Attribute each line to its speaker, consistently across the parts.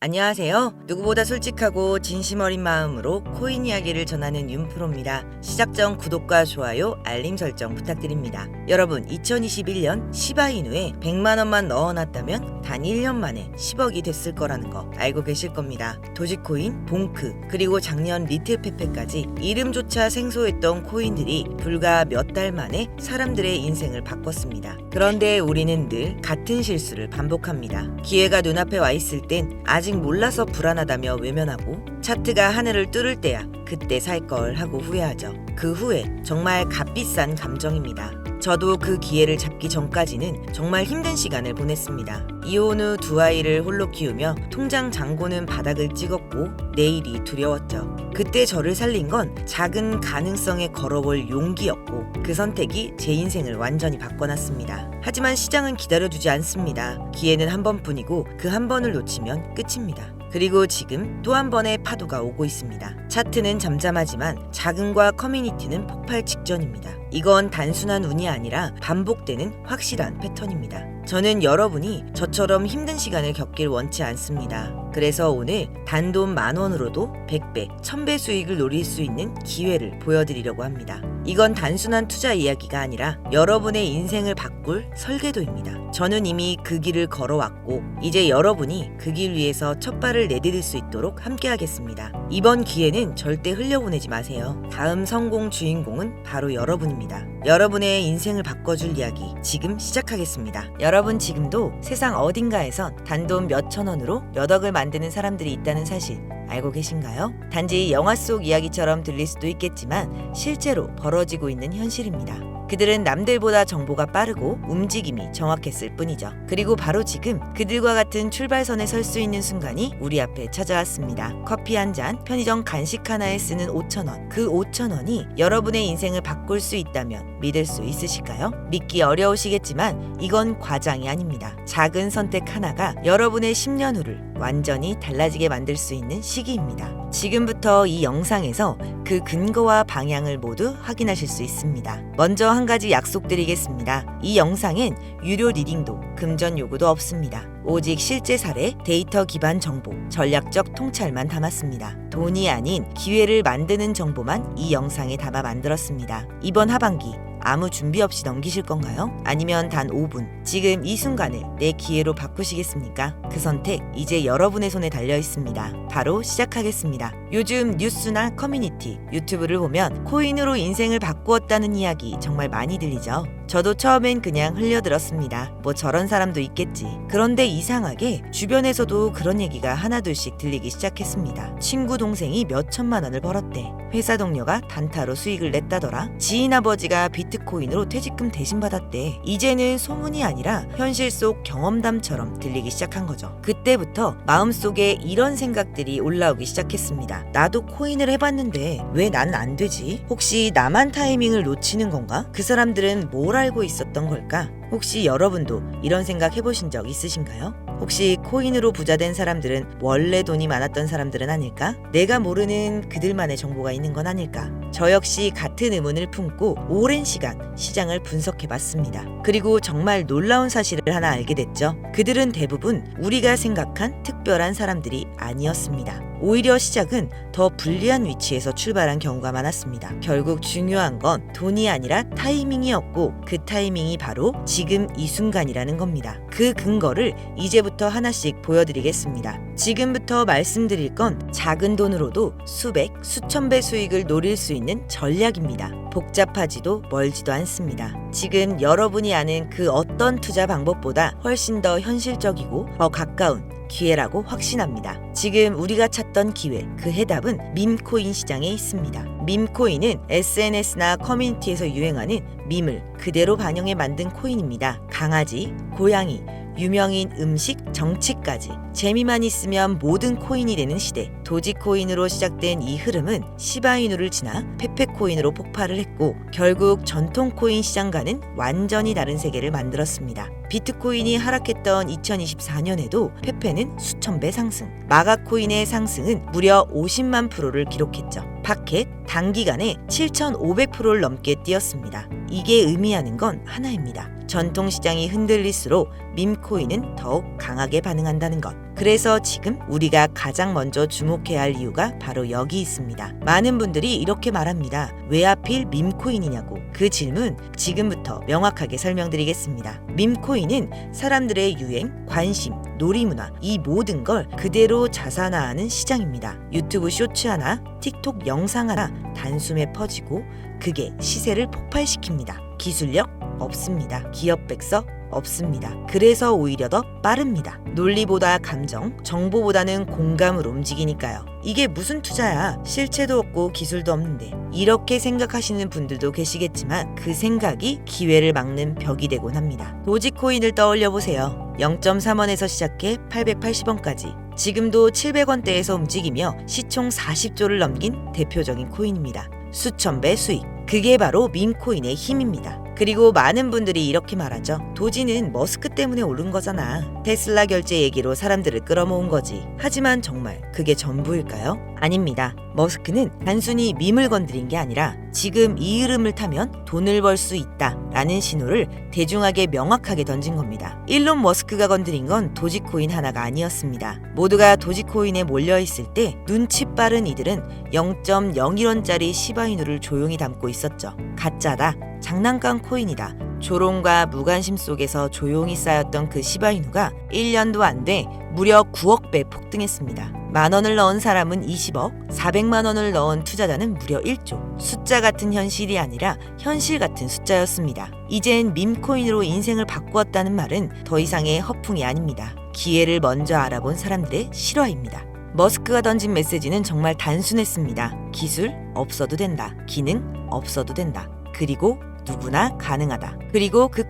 Speaker 1: 안녕하세요. 누구보다 솔직하고 진심 어린 마음으로 코인 이야기를 전하는 윤프로입니다. 시작 전 구독과 좋아요, 알림 설정 부탁드립니다. 여러분, 2021년 시바이누에 100만 원만 넣어놨다면 단 1년 만에 10억이 됐을 거라는 거 알고 계실 겁니다. 도지코인, 봉크, 그리고 작년 리틀페페까지 이름조차 생소했던 코인들이 불과 몇 달 만에 사람들의 인생을 바꿨습니다. 그런데 우리는 늘 같은 실수를 반복합니다. 기회가 눈앞에 와 있을 땐 아직 몰라서 불안하다며 외면하고, 차트가 하늘을 뚫을 때야 그때 살 걸 하고 후회하죠. 그 후에 정말 값비싼 감정입니다. 저도 그 기회를 잡기 전까지는 정말 힘든 시간을 보냈습니다. 이혼 후 두 아이를 홀로 키우며 통장 잔고는 바닥을 찍었고 내일이 두려웠죠. 그때 저를 살린 건 작은 가능성에 걸어볼 용기였고, 그 선택이 제 인생을 완전히 바꿔놨습니다. 하지만 시장은 기다려주지 않습니다. 기회는 한 번뿐이고 그 한 번을 놓치면 끝입니다. 그리고 지금 또 한 번의 파도가 오고 있습니다. 차트는 잠잠하지만 자금과 커뮤니티는 폭발 직전입니다. 이건 단순한 운이 아니라 반복되는 확실한 패턴입니다. 저는 여러분이 저처럼 힘든 시간을 겪길 원치 않습니다. 그래서 오늘 단돈 10,000원으로도 100배, 1000배 수익을 노릴 수 있는 기회를 보여드리려고 합니다. 이건 단순한 투자 이야기가 아니라 여러분의 인생을 바꿀 설계도입니다. 저는 이미 그 길을 걸어왔고, 이제 여러분이 그 길 위에서 첫 발을 내디딜 수 있도록 함께하겠습니다. 이번 기회는 절대 흘려보내지 마세요. 다음 성공 주인공은 바로 여러분입니다. 여러분의 인생을 바꿔줄 이야기 지금 시작하겠습니다. 여러분, 지금도 세상 어딘가에선 단돈 몇천 원으로 몇 억을 만드는 사람들이 있다는 사실 알고 계신가요? 단지 영화 속 이야기처럼 들릴 수도 있겠지만 실제로 벌어지고 있는 현실입니다. 그들은 남들보다 정보가 빠르고 움직임이 정확했을 뿐이죠. 그리고 바로 지금 그들과 같은 출발선에 설 수 있는 순간이 우리 앞에 찾아왔습니다. 커피 한 잔, 편의점 간식 하나에 쓰는 5,000원. 그 5,000원이 여러분의 인생을 바꿀 수 있다면 믿을 수 있으실까요? 믿기 어려우시겠지만 이건 과장이 아닙니다. 작은 선택 하나가 여러분의 10년 후를 완전히 달라지게 만들 수 있는 시기입니다. 지금부터 이 영상에서 그 근거와 방향을 모두 확인하실 수 있습니다. 먼저 한 가지 약속드리겠습니다. 이 영상엔 유료 리딩도 금전 요구도 없습니다. 오직 실제 사례, 데이터 기반 정보, 전략적 통찰만 담았습니다. 돈이 아닌 기회를 만드는 정보만 이 영상에 담아 만들었습니다. 이번 하반기 아무 준비 없이 넘기실 건가요? 아니면 단 5분, 지금 이 순간을 내 기회로 바꾸시겠습니까? 그 선택 이제 여러분의 손에 달려 있습니다. 바로 시작하겠습니다. 요즘 뉴스나 커뮤니티, 유튜브를 보면 코인으로 인생을 바꾸었다는 이야기 정말 많이 들리죠? 저도 처음엔 그냥 흘려들었습니다. 뭐 저런 사람도 있겠지. 그런데 이상하게 주변에서도 그런 얘기가 하나둘씩 들리기 시작했습니다. 친구 동생이 몇 천만 원을 벌었대. 회사 동료가 단타로 수익을 냈다더라. 지인 아버지가 비트코인으로 퇴직금 대신 받았대. 이제는 소문이 아니라 현실 속 경험담처럼 들리기 시작한 거죠. 그때부터 마음속에 이런 생각들이 올라오기 시작했습니다. 나도 코인을 해봤는데 왜 나는 안 되지? 혹시 나만 타이밍을 놓치는 건가? 그 사람들은 뭘 알고 있었던 걸까? 혹시 여러분도 이런 생각 해보신 적 있으신가요? 혹시 코인으로 부자된 사람들은 원래 돈이 많았던 사람들은 아닐까? 내가 모르는 그들만의 정보가 있는 건 아닐까? 저 역시 같은 의문을 품고 오랜 시간 시장을 분석해봤습니다. 그리고 정말 놀라운 사실을 하나 알게 됐죠. 그들은 대부분 우리가 생각한 특별한 사람들이 아니었습니다. 오히려 시작은 더 불리한 위치에서 출발한 경우가 많았습니다. 결국 중요한 건 돈이 아니라 타이밍이었고, 그 타이밍이 바로 지금 이 순간이라는 겁니다. 그 근거를 이제부터 하나씩 보여드리겠습니다. 지금부터 말씀드릴 건 작은 돈으로도 수백, 수천 배 수익을 노릴 수 있는 전략입니다. 복잡하지도 멀지도 않습니다. 지금 여러분이 아는 그 어떤 투자 방법보다 훨씬 더 현실적이고 더 가까운 기회라고 확신합니다. 지금 우리가 찾던 기회, 그 해답은 밈코인 시장에 있습니다. 밈코인은 SNS나 커뮤니티에서 유행하는 밈을 그대로 반영해 만든 코인입니다. 강아지, 고양이, 유명인, 음식, 정치까지 재미만 있으면 모든 코인이 되는 시대. 도지코인으로 시작된 이 흐름은 시바이누를 지나 페페코인으로 폭발을 했고, 결국 전통 코인 시장과는 완전히 다른 세계를 만들었습니다. 비트코인이 하락했던 2024년에도 페페는 수천 배 상승, 마가코인의 상승은 무려 50만 프로를 기록했죠. 파켓 단기간에 7,500%를 넘게 뛰었습니다. 이게 의미하는 건 하나입니다. 전통시장이 흔들릴수록 밈코인은 더욱 강하게 반응한다는 것. 그래서 지금 우리가 가장 먼저 주목해야 할 이유가 바로 여기 있습니다. 많은 분들이 이렇게 말합니다. 왜 하필 밈코인이냐고. 그 질문 지금부터 명확하게 설명드리겠습니다. 밈코인은 사람들의 유행, 관심, 놀이문화 이 모든 걸 그대로 자산화하는 시장입니다. 유튜브 쇼츠 하나, 틱톡 영상 하나 단숨에 퍼지고 그게 시세를 폭발시킵니다. 기술력 없습니다. 기업 백서 없습니다. 그래서 오히려 더 빠릅니다. 논리보다 감정, 정보보다는 공감으로 움직이니까요. 이게 무슨 투자야? 실체도 없고 기술도 없는데. 이렇게 생각하시는 분들도 계시겠지만 그 생각이 기회를 막는 벽이 되곤 합니다. 도지코인을 떠올려 보세요. 0.3원에서 시작해 880원까지. 지금도 700원대에서 움직이며 시총 40조를 넘긴 대표적인 코인입니다. 수천 배 수익. 그게 바로 밈코인의 힘입니다. 그리고 많은 분들이 이렇게 말하죠. 도지는 머스크 때문에 오른 거잖아. 테슬라 결제 얘기로 사람들을 끌어모은 거지. 하지만 정말 그게 전부일까요? 아닙니다. 머스크는 단순히 밈을 건드린 게 아니라 지금 이 흐름을 타면 돈을 벌 수 있다 라는 신호를 대중에게 명확하게 던진 겁니다. 일론 머스크가 건드린 건 도지코인 하나가 아니었습니다. 모두가 도지코인에 몰려있을 때 눈치 빠른 이들은 0.01원짜리 시바이누를 조용히 담고 있었죠. 가짜다. 장난감 코인이다. 조롱과 무관심 속에서 조용히 쌓였던 그 시바이누가 1년도 안 돼 무려 9억 배 폭등했습니다. 10,000원을 넣은 사람은 20억, 400만 원을 넣은 투자자는 무려 1조. 숫자 같은 현실이 아니라 현실 같은 숫자였습니다. 이젠 밈코인으로 인생을 바꾸었다는 말은 더 이상의 허풍이 아닙니다. 기회를 먼저 알아본 사람들의 실화입니다. 머스크가 던진 메시지는 정말 단순했습니다. 기술 없어도 된다. 기능 없어도 된다. 그리고 누구나 가능하다. 그리고 그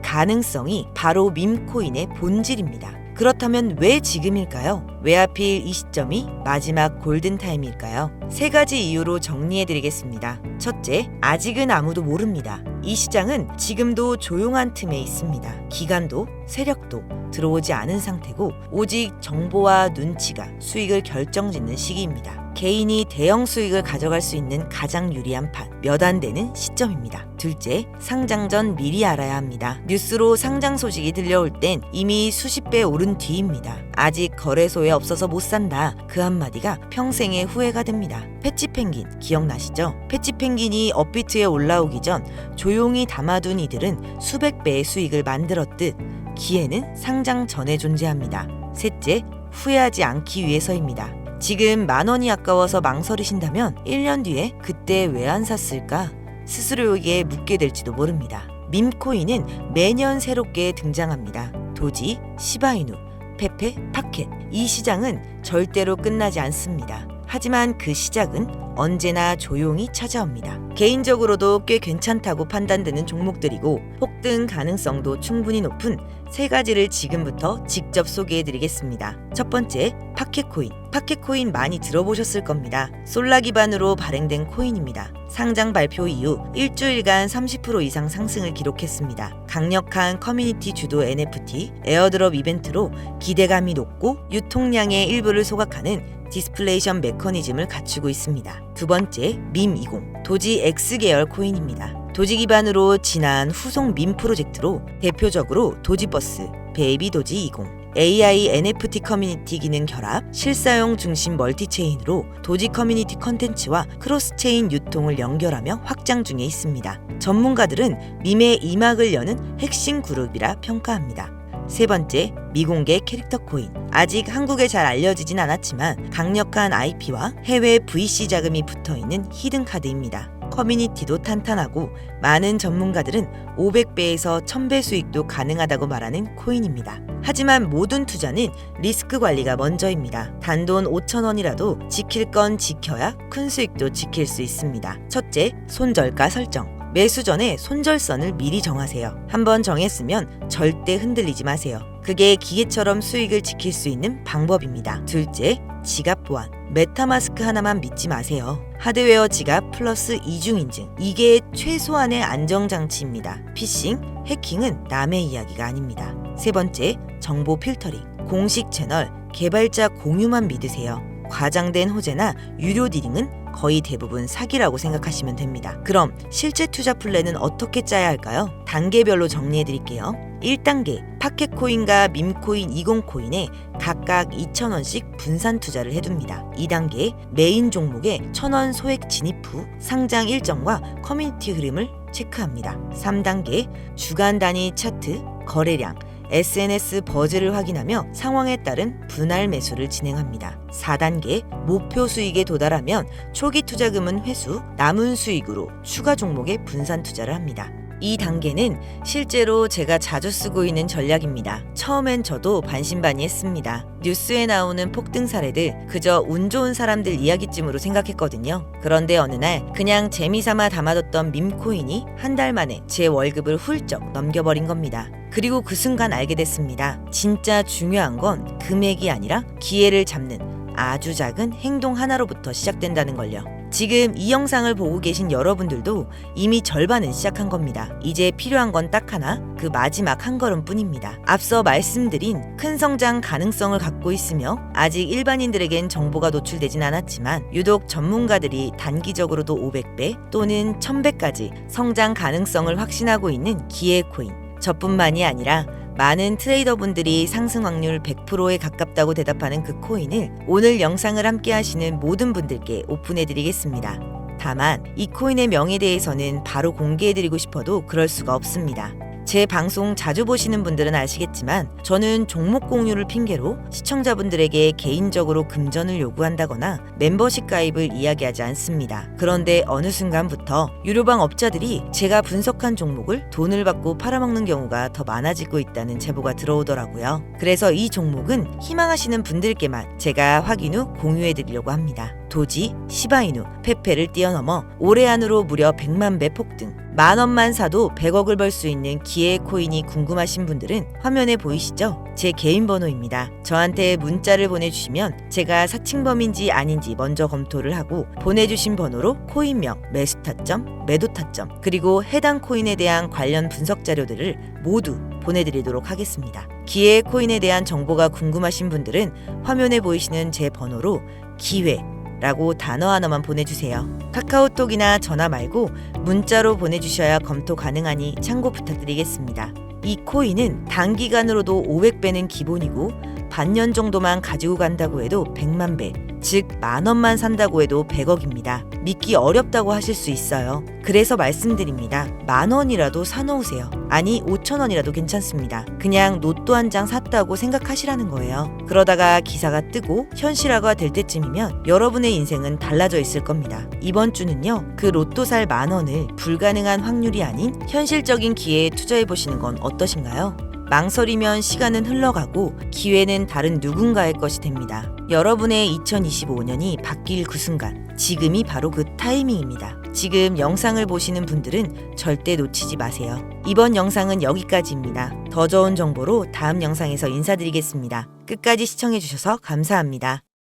Speaker 1: 가능성이 바로 밈코인의 본질입니다. 그렇다면 왜 지금일까요? 왜 하필 이 시점이 마지막 골든타임일까요? 3가지 이유로 정리해드리겠습니다. 첫째, 아직은 아무도 모릅니다. 이 시장은 지금도 조용한 틈에 있습니다. 기관도 세력도 들어오지 않은 상태고 오직 정보와 눈치가 수익을 결정짓는 시기입니다. 개인이 대형 수익을 가져갈 수 있는 가장 유리한 판, 몇 안 되는 시점입니다. 둘째, 상장 전 미리 알아야 합니다. 뉴스로 상장 소식이 들려올 땐 이미 수십 배 오른 뒤입니다. 아직 거래소에 없어서 못 산다. 그 한마디가 평생의 후회가 됩니다. 패치펭귄 기억나시죠? 패치펭귄이 업비트에 올라오기 전 조용히 담아둔 이들은 수백 배의 수익을 만들었듯 기회는 상장 전에 존재합니다. 셋째, 후회하지 않기 위해서입니다. 지금 10,000원이 아까워서 망설이신다면 1년 뒤에 그때 왜 안 샀을까? 스스로에게 묻게 될지도 모릅니다. 밈코인은 매년 새롭게 등장합니다. 도지, 시바이누, 페페, 파켓. 이 시장은 절대로 끝나지 않습니다. 하지만 그 시작은 언제나 조용히 찾아옵니다. 개인적으로도 꽤 괜찮다고 판단되는 종목들이고 폭등 가능성도 충분히 높은 3가지를 지금부터 직접 소개해드리겠습니다. 첫 번째, 파켓코인. 파켓코인 많이 들어보셨을 겁니다. 솔라 기반으로 발행된 코인입니다. 상장 발표 이후 일주일간 30% 이상 상승을 기록했습니다. 강력한 커뮤니티 주도 NFT, 에어드롭 이벤트로 기대감이 높고 유통량의 일부를 소각하는 디스플레이션 메커니즘을 갖추고 있습니다. 두 번째, 밈20. 도지 X 계열 코인입니다. 도지 기반으로 진화한 후속 밈 프로젝트로 대표적으로 도지버스, 베이비 도지 20, AI NFT 커뮤니티 기능 결합, 실사용 중심 멀티체인으로 도지 커뮤니티 컨텐츠와 크로스체인 유통을 연결하며 확장 중에 있습니다. 전문가들은 밈의 이막을 여는 핵심 그룹이라 평가합니다. 세 번째, 미공개 캐릭터 코인. 아직 한국에 잘 알려지진 않았지만 강력한 IP와 해외 VC 자금이 붙어있는 히든카드입니다. 커뮤니티도 탄탄하고 많은 전문가들은 500배에서 1000배 수익도 가능하다고 말하는 코인입니다. 하지만 모든 투자는 리스크 관리가 먼저입니다. 단돈 5,000원이라도 지킬 건 지켜야 큰 수익도 지킬 수 있습니다. 첫째, 손절가 설정. 매수 전에 손절선을 미리 정하세요. 한번 정했으면 절대 흔들리지 마세요. 그게 기계처럼 수익을 지킬 수 있는 방법입니다. 둘째, 지갑 보안. 메타마스크 하나만 믿지 마세요. 하드웨어 지갑 플러스 이중인증. 이게 최소한의 안정장치입니다. 피싱, 해킹은 남의 이야기가 아닙니다. 세 번째, 정보 필터링. 공식 채널, 개발자 공유만 믿으세요. 과장된 호재나 유료 디링은 거의 대부분 사기라고 생각하시면 됩니다. 그럼 실제 투자 플랜은 어떻게 짜야 할까요? 단계별로 정리해 드릴게요. 1단계, 파켓코인과 밈코인 20코인에 각각 2,000원씩 분산 투자를 해둡니다. 2단계, 메인 종목에 1,000원 소액 진입 후 상장 일정과 커뮤니티 흐름을 체크합니다. 3단계, 주간 단위 차트, 거래량, SNS 버즈를 확인하며 상황에 따른 분할 매수를 진행합니다. 4단계, 목표 수익에 도달하면 초기 투자금은 회수, 남은 수익으로 추가 종목에 분산 투자를 합니다. 이 단계는 실제로 제가 자주 쓰고 있는 전략입니다. 처음엔 저도 반신반의했습니다. 뉴스에 나오는 폭등 사례들 그저 운 좋은 사람들 이야기쯤으로 생각했거든요. 그런데 어느 날 그냥 재미삼아 담아뒀던 밈코인이 한 달 만에 제 월급을 훌쩍 넘겨버린 겁니다. 그리고 그 순간 알게 됐습니다. 진짜 중요한 건 금액이 아니라 기회를 잡는 아주 작은 행동 하나로부터 시작된다는 걸요. 지금 이 영상을 보고 계신 여러분들도 이미 절반은 시작한 겁니다. 이제 필요한 건 딱 하나, 그 마지막 한 걸음뿐입니다. 앞서 말씀드린 큰 성장 가능성을 갖고 있으며 아직 일반인들에겐 정보가 노출되진 않았지만 유독 전문가들이 단기적으로도 500배 또는 1000배까지 성장 가능성을 확신하고 있는 기회코인, 저뿐만이 아니라 많은 트레이더분들이 상승 확률 100%에 가깝다고 대답하는 그 코인을 오늘 영상을 함께 하시는 모든 분들께 오픈해드리겠습니다. 다만 이 코인의 명에 대해서는 바로 공개해드리고 싶어도 그럴 수가 없습니다. 제 방송 자주 보시는 분들은 아시겠지만 저는 종목 공유를 핑계로 시청자분들에게 개인적으로 금전을 요구한다거나 멤버십 가입을 이야기하지 않습니다. 그런데 어느 순간부터 유료방 업자들이 제가 분석한 종목을 돈을 받고 팔아먹는 경우가 더 많아지고 있다는 제보가 들어오더라고요. 그래서 이 종목은 희망하시는 분들께만 제가 확인 후 공유해드리려고 합니다. 도지, 시바이누, 페페를 뛰어넘어 올해 안으로 무려 100만 배 폭등, 10,000원만 사도 100억을 벌 수 있는 기회 코인이 궁금하신 분들은 화면에 보이시죠? 제 개인 번호입니다. 저한테 문자를 보내주시면 제가 사칭범인지 아닌지 먼저 검토를 하고 보내주신 번호로 코인명, 매수 타점, 매도 타점, 그리고 해당 코인에 대한 관련 분석 자료들을 모두 보내드리도록 하겠습니다. 기회 코인에 대한 정보가 궁금하신 분들은 화면에 보이시는 제 번호로 기회 라고 단어 하나만 보내주세요. 카카오톡이나 전화 말고 문자로 보내주셔야 검토 가능하니 참고 부탁드리겠습니다. 이 코인은 단기간으로도 500배는 기본이고 반년 정도만 가지고 간다고 해도 100만 배, 즉 10,000원만 산다고 해도 100억입니다. 믿기 어렵다고 하실 수 있어요. 그래서 말씀드립니다. 10,000원이라도 사놓으세요. 아니 5,000원이라도 괜찮습니다. 그냥 로또 한 장 샀다고 생각하시라는 거예요. 그러다가 기사가 뜨고 현실화가 될 때쯤이면 여러분의 인생은 달라져 있을 겁니다. 이번 주는요, 그 로또 살 10,000원을 불가능한 확률이 아닌 현실적인 기회에 투자해보시는 건 어떠신가요? 망설이면 시간은 흘러가고 기회는 다른 누군가의 것이 됩니다. 여러분의 2025년이 바뀔 그 순간, 지금이 바로 그 타이밍입니다. 지금 영상을 보시는 분들은 절대 놓치지 마세요. 이번 영상은 여기까지입니다. 더 좋은 정보로 다음 영상에서 인사드리겠습니다. 끝까지 시청해주셔서 감사합니다.